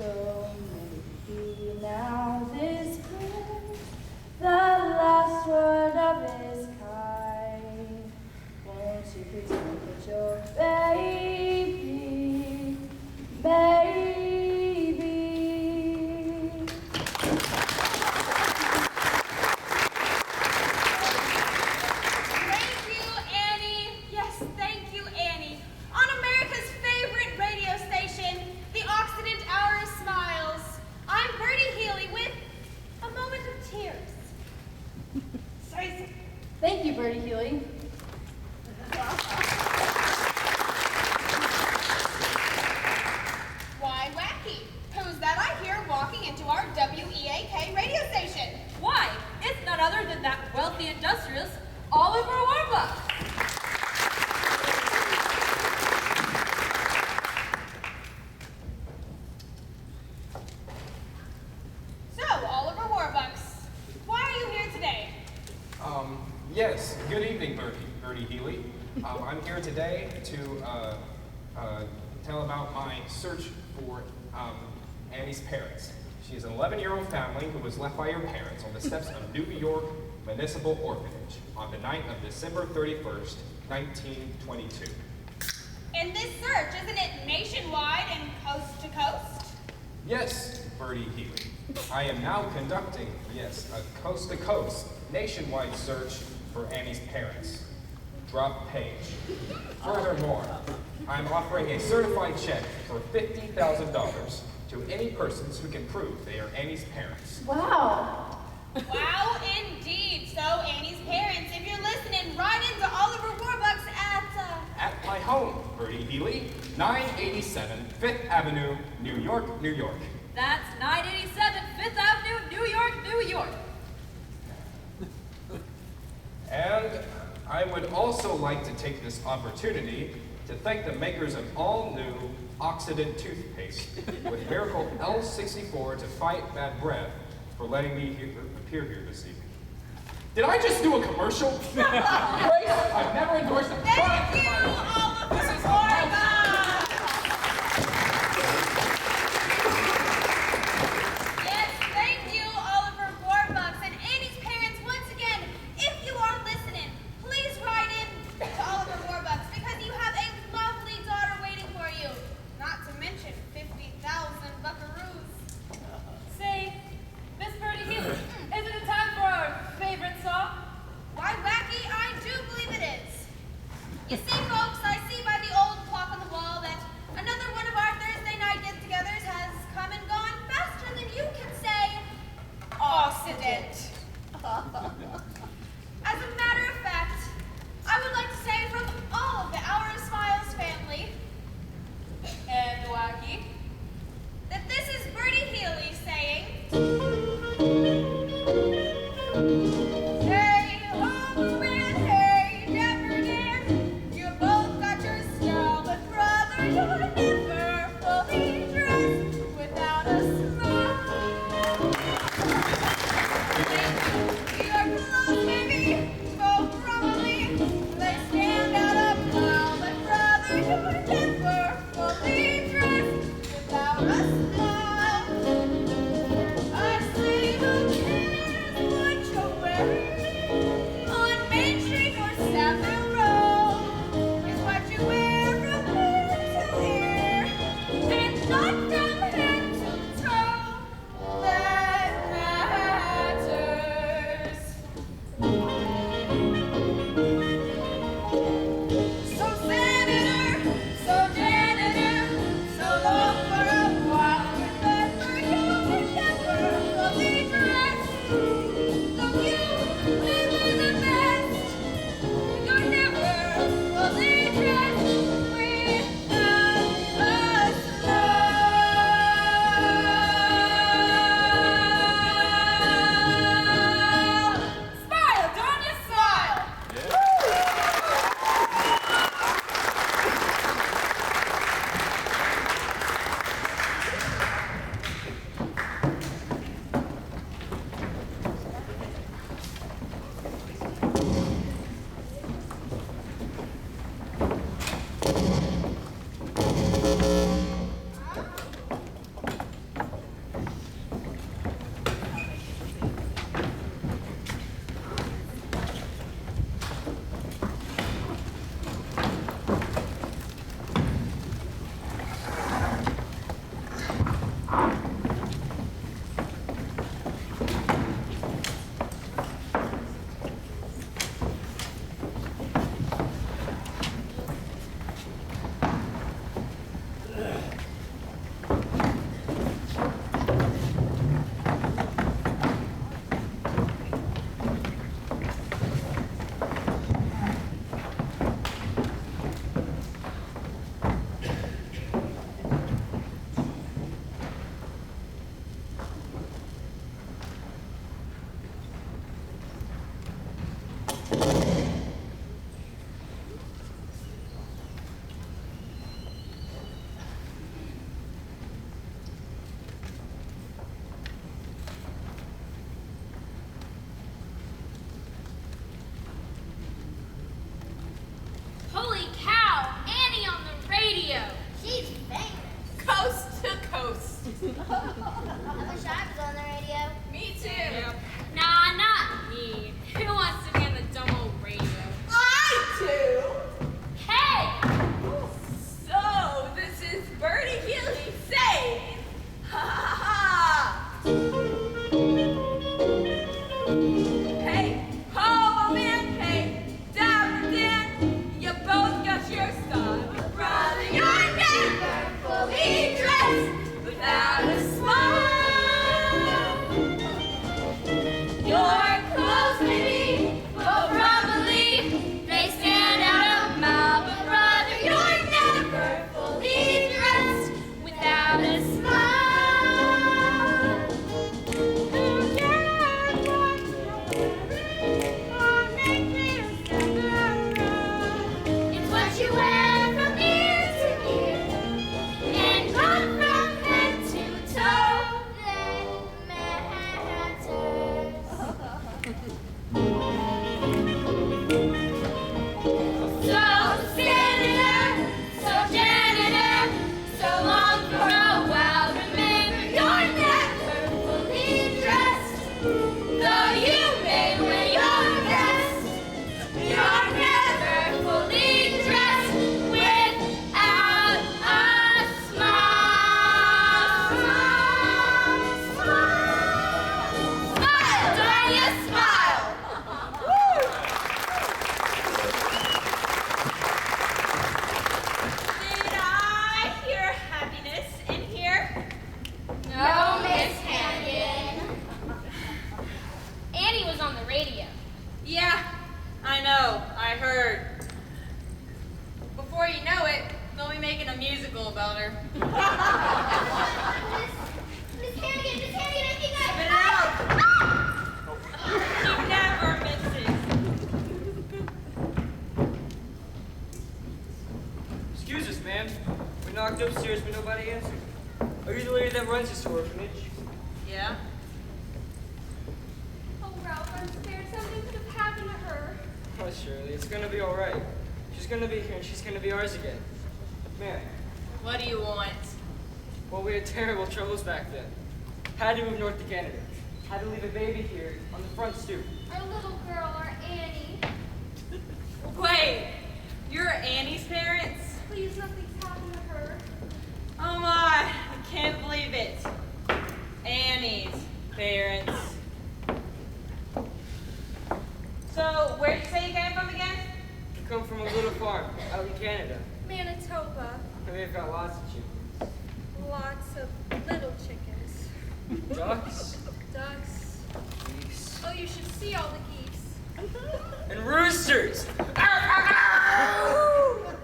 So maybe now this brings the last word of his kind. Won't you pretend that you're baby, baby? Thank you, Annie. Yes, thank you, Annie. On America's favorite radio station, the Occident Hour of Smiles, I'm Bertie Healy with a moment of tears. Thank you, Bertie Healy. Why, wacky. Who's that I hear walking into our WEAK radio station? Why, it's none other than that wealthy industrialist, Oliver Warbuck. So, Oliver Warbucks, why are you here today? Yes, good evening, Bertie Healy. I'm here today to tell about my search for Annie's parents. She is an 11-year-old family who was left by her parents on the steps of New York Municipal Orphanage on the night of December 31st, 1922. And this search, isn't it nationwide and coast to coast? Yes, Bertie Healy. I am now conducting, yes, a coast-to-coast nationwide search for Annie's parents. Drop page. Furthermore, I'm offering a certified check for $50,000 to any persons who can prove they are Annie's parents. Wow. Wow, indeed. So, Annie's parents, if you're listening, write into Oliver Warbucks At my home, Bertie Healy, 987 Fifth Avenue, New York, New York. That's 987 Fifth Avenue, New York, New York. And I would also like to take this opportunity to thank the makers of all-new Occident toothpaste with Miracle L64 to fight bad breath for letting me appear here this evening. Did I just do a commercial? Grace, I've never endorsed a product Thank in you, my life. Oliver This is Warbucks! Yes, thank you, Oliver Warbucks. And Annie's parents, once again, if you are listening, please write in to Oliver Warbucks because you have a lovely daughter waiting for you. Not to mention 50,000 buckaroos. Say, Miss Bertie Healy, is it a time for our favorite song? Why, wacky, I do believe it is. You see, folks, I see by the old Miss Hannigan, I think I... She never misses. Excuse us, ma'am. We knocked upstairs, but nobody answered. Are you the lady that runs this orphanage? Yeah? Oh, Ralph, I'm scared something could have happened to her. Oh, Shirley, it's gonna be all right. She's gonna be here, and she's gonna be ours again. Ma'am, What do you want? well, we had terrible troubles back then. Had to move north to Canada. Had to leave a baby here on the front stoop. Our little girl, our Annie. Wait, you're Annie's parents? Please, nothing's happened to her. Oh my, I can't believe it. Annie's parents. So, where'd you say you came from again? We come from a little farm out in Canada, Manitoba. and we've got lots of chickens. Lots of little chickens. Ducks, Ducks. geese, Oh, you should see all the geese. and roosters!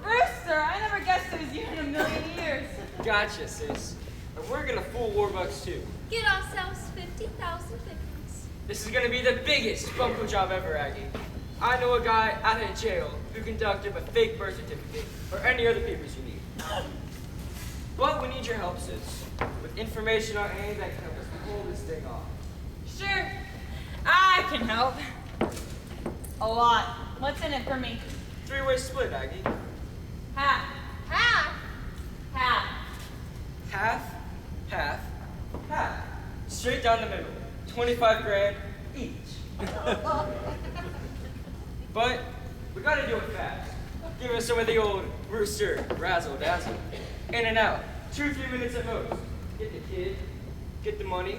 Rooster, I never guessed it was you in a million years. Gotcha, sis. And we're gonna fool Warbucks too. Get ourselves 50,000 victims. This is gonna be the biggest bunko job ever, Aggie. I know a guy out of jail who can duct up a fake birth certificate or any other papers you need. But we need your help, sis, with information on Annie that can help us pull this thing off. Sure, I can help. A lot. What's in it for me? Three-way split, Aggie. Half. Half. Half. Half, half, half. Straight down the middle. 25 grand each. But we gotta do it fast. Give us some of the old rooster razzle dazzle. In and out. 2-3 minutes at most. Get the kid, get the money,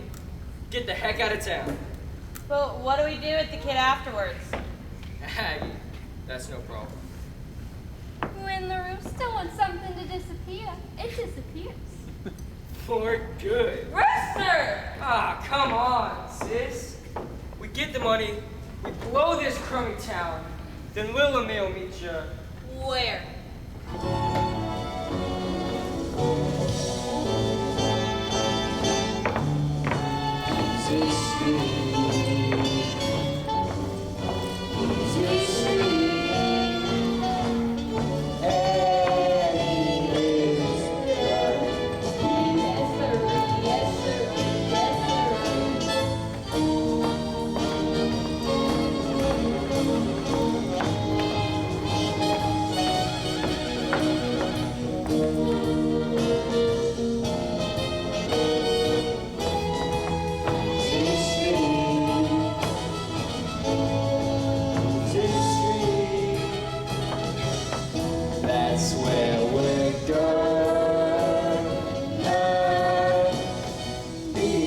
get the heck out of town. But what do we do with the kid afterwards? Aggie, that's no problem. When the rooster wants something to disappear, it disappears. For good. Rooster! Ah, come on, sis. We get the money, we blow this crummy town, then Lil and me'll meet ya. Where? That's where we're gonna be.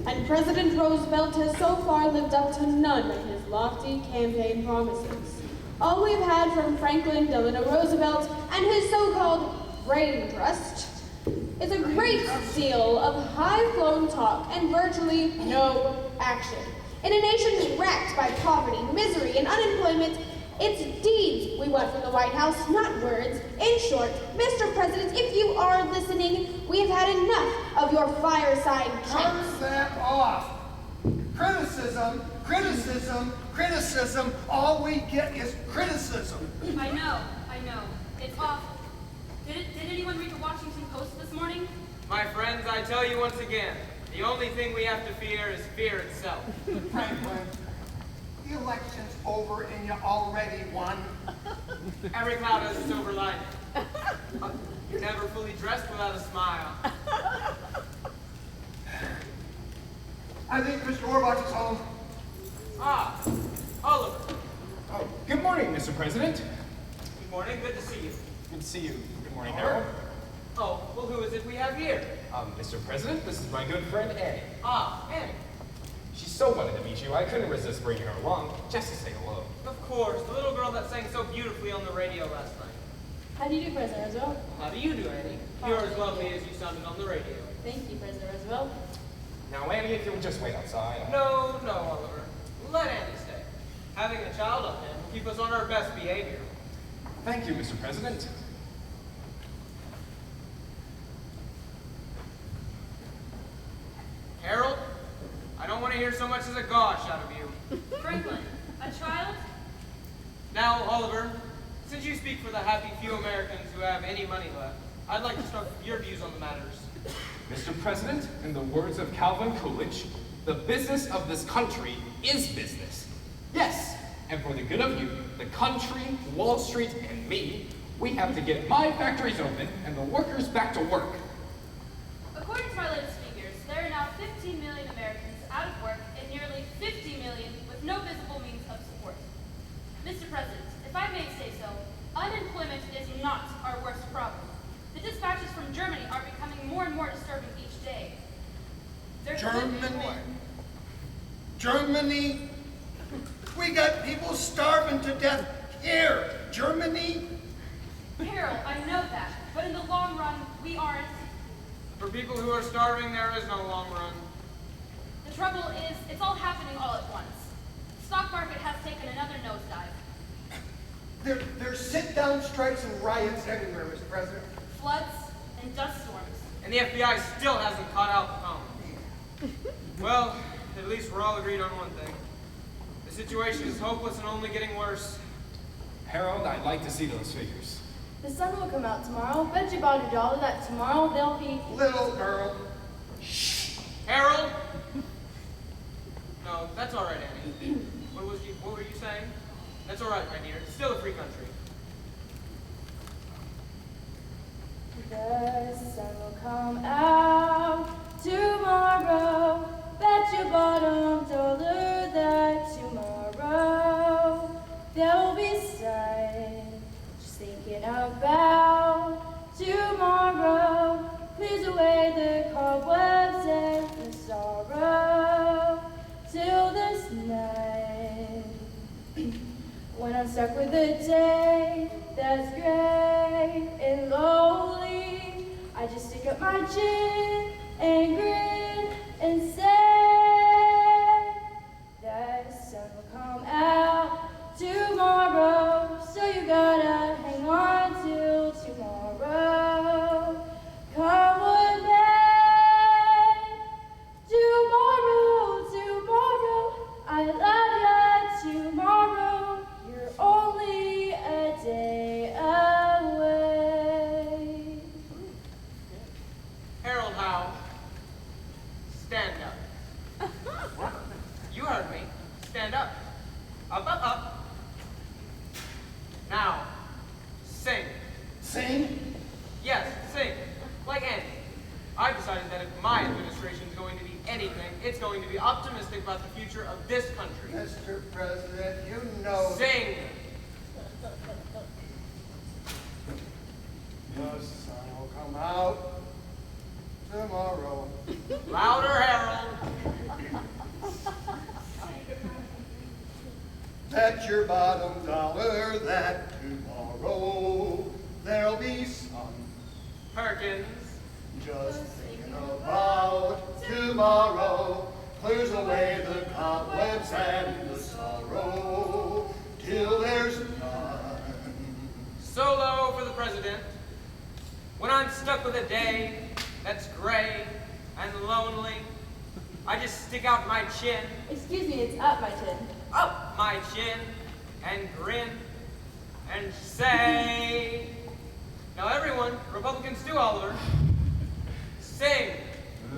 And President Roosevelt has so far lived up to none of his lofty campaign promises. All we've had from Franklin Delano Roosevelt and his so-called brain trust is a great deal of high-flown talk and virtually no action. In a nation racked by poverty, misery, and unemployment, it's deeds we want from the White House, not words. In short, Mr. President, if you are listening, we have had enough of your fireside chats. Turn that off. Criticism, criticism, criticism. All we get is criticism. I know. It's awful. Did anyone read the Washington Post this morning? My friends, I tell you once again, the only thing we have to fear is fear itself. Franklin, the election's over and you already won. Every cloud has a silver lining. You're never fully dressed without a smile. I think Mr. Orbach is home. Ah, Oliver. Oh, good morning, Mr. President. Good morning, good to see you. Good to see you. Good morning, Harold. Oh, well, who is it we have here? Mr. President, this is my good friend Annie. Ah, Annie. She so wanted to meet you, I couldn't resist bringing her along, just to say hello. Of course, the little girl that sang so beautifully on the radio last night. How do you do, President Roosevelt? How do you do, Annie? You're as lovely as you sounded on the radio. Thank you, President Roosevelt. Now, Annie, if you'll just wait outside. No, Oliver. Let Annie stay. Having a child on hand will keep us on our best behavior. Thank you, Mr. President. Harold, I don't want to hear so much as a gosh out of you. Franklin, a child? Now, Oliver, since you speak for the happy few Americans who have any money left, I'd like to start with your views on the matters. Mr. President, in the words of Calvin Coolidge, the business of this country is business. Yes, and for the good of you, the country, Wall Street, and me, we have to get my factories open and the workers back to work. According to my latest figures, there are now 15 million Americans out of work and nearly 50 million with no visible means of support. Mr. President, if I may say so, unemployment is not our worst problem. The dispatches from Germany are becoming more and more disturbing each day. There could be more. Germany? We got people starving to death here. Germany? Harold, I know that, but in the long run, we aren't. For people who are starving, there is no long run. The trouble is, it's all happening all at once. The stock market has taken another nosedive. There's sit-down strikes and riots everywhere, Mr. President. Floods and dust storms. And the FBI still hasn't caught Al Capone. Well, at least we're all agreed on one thing. The situation is hopeless and only getting worse. Harold, I'd like to see those figures. The sun will come out tomorrow. Bet you bought a dollar that tomorrow there'll be... Little girl. Harold? No, that's all right, Annie. What were you saying? That's all right, my dear. It's still a free country. The sun will come out tomorrow. Bet your bottom dollar that tomorrow there'll be sun. Just thinking about tomorrow clears away the cobwebs and the sorrow till this night. When I'm stuck with a day that's gray and lonely, I just stick up my chin and grin and say that the sun will come out tomorrow, so you gotta hang on till tomorrow. Come what may, tomorrow, I love you tomorrow. You're only a day away. Harold Howe, stand up. You heard me. Stand up. Up, up, up. Now, sing. Sing? Yes, sing. Like Annie. I've decided that if my administration is going to be anything, it's going to be optimistic about the future of this country. Mr. President, you know... Sing. The sun will come out tomorrow. Louder, Harold. Bet your bottom dollar that tomorrow there'll be sun. Perkins. Just thinking about tomorrow clears away the cobwebs and the sorrow, till there's none. Solo for the president. When I'm stuck with a day that's gray and lonely, I just stick out my chin, Excuse me, it's up my chin. up my chin, and grin, and say, now everyone, Republicans too, Oliver, sing.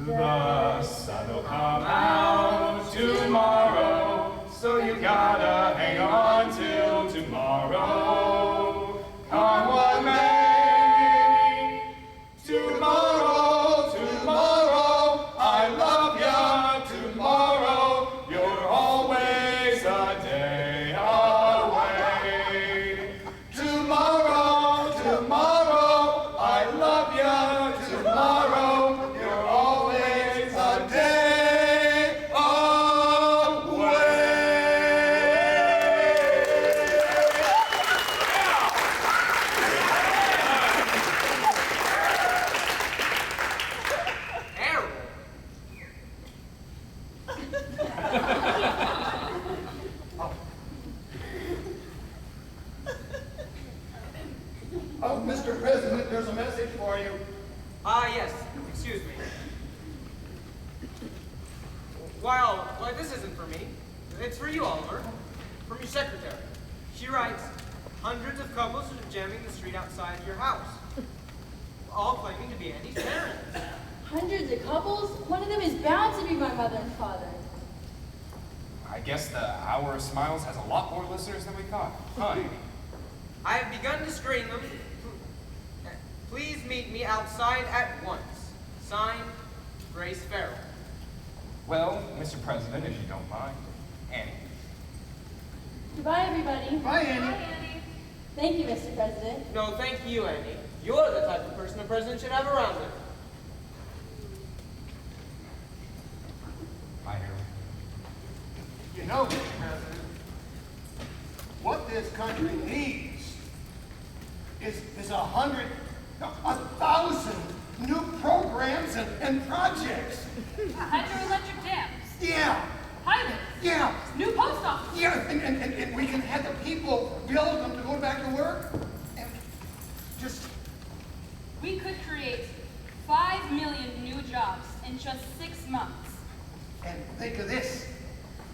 The sun will come out tomorrow, so you gotta hang on till tomorrow. Come what may. Tomorrow, tomorrow, I love ya. Tomorrow, you're always a day away. Tomorrow, tomorrow, I love ya. Tomorrow, you're always a day away. Errol. Oh, Mr. President, there's a message for you. Yes, excuse me. Well, this isn't for me. It's for you, Oliver. From your secretary. She writes, hundreds of couples are jamming the street outside your house, all claiming to be Andy's parents. Hundreds of couples? One of them is bound to be my mother and father. I guess the Hour of Smiles has a lot more listeners than we thought. Huh, Amy? I have begun to screen them. Please meet me outside at once. Signed, Grace Farrell. Well, Mr. President, if you don't mind, Annie. Goodbye, everybody. Bye, Annie. Andy. Thank you, Mr. President. No, thank you, Andy. You're the type of person a president should have around him. Bye, Harold. You know, Mr. President, what this country needs is 1,000 new programs and projects. Hydroelectric dams, Yeah, highways, yeah, new post office. yeah, and we can have the people build them to go back to work. And just, We could create 5 million new jobs in just 6 months. and think of this.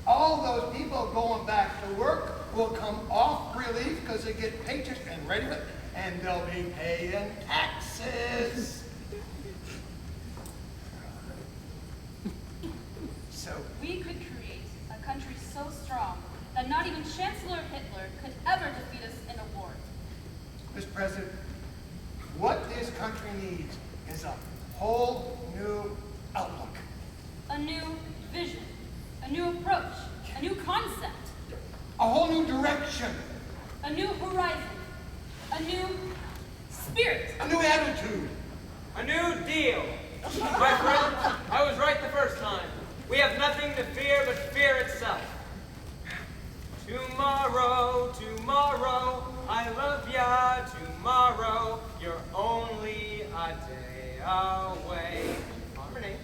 All those people going back to work will come off relief because they get paychecks and ready with it, and they'll be paying taxes. So, We could create a country so strong that not even Chancellor Hitler could ever defeat us in a war. Mr. President, what this country needs is a whole new outlook. A new vision, a new approach, a new concept, A whole new direction, a new horizon, a new spirit. a new attitude. A new deal. My friend, I was right the first time. We have nothing to fear but fear itself. Tomorrow, tomorrow, I love ya. Tomorrow, you're only a day away. Harmony.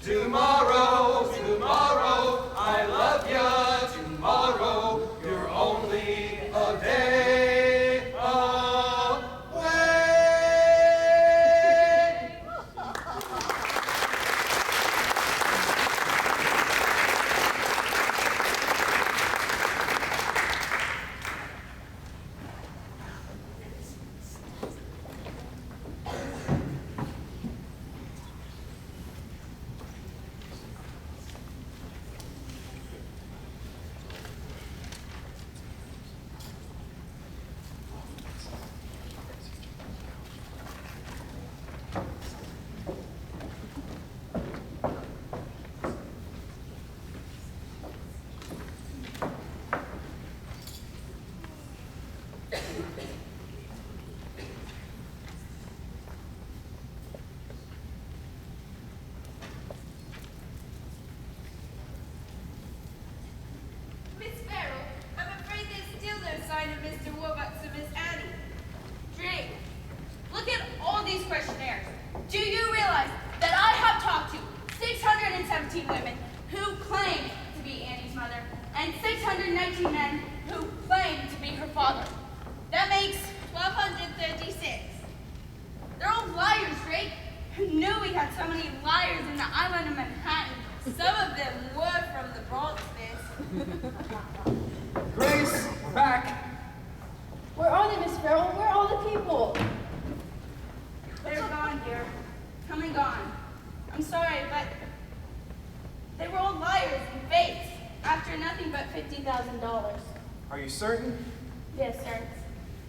Tomorrow, tomorrow, I love ya. Tomorrow, you're only a day away. Miss Farrell, I'm afraid there's still no sign of Mr. Warbucks or Miss Annie. Jake, look at all these questionnaires. Do you realize that I have talked to 617 women who who claimed to be Annie's mother and 619 men who claimed to be her father. That makes 1,236. They're all liars, Drake. Who knew we had so many liars in the island of Manhattan? Some of them were from the Bronx, miss. Grace, we're back. Where are they, Miss Farrell? Where are all the people? They're gone, dear. Come and gone. I'm sorry, but they were all liars and fakes after nothing but $50,000. Are you certain? Yes, sir.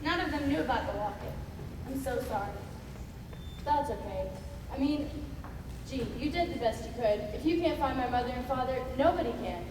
None of them knew about the locket. I'm so sorry. That's okay. I mean, gee, you did the best you could. If you can't find my mother and father, nobody can.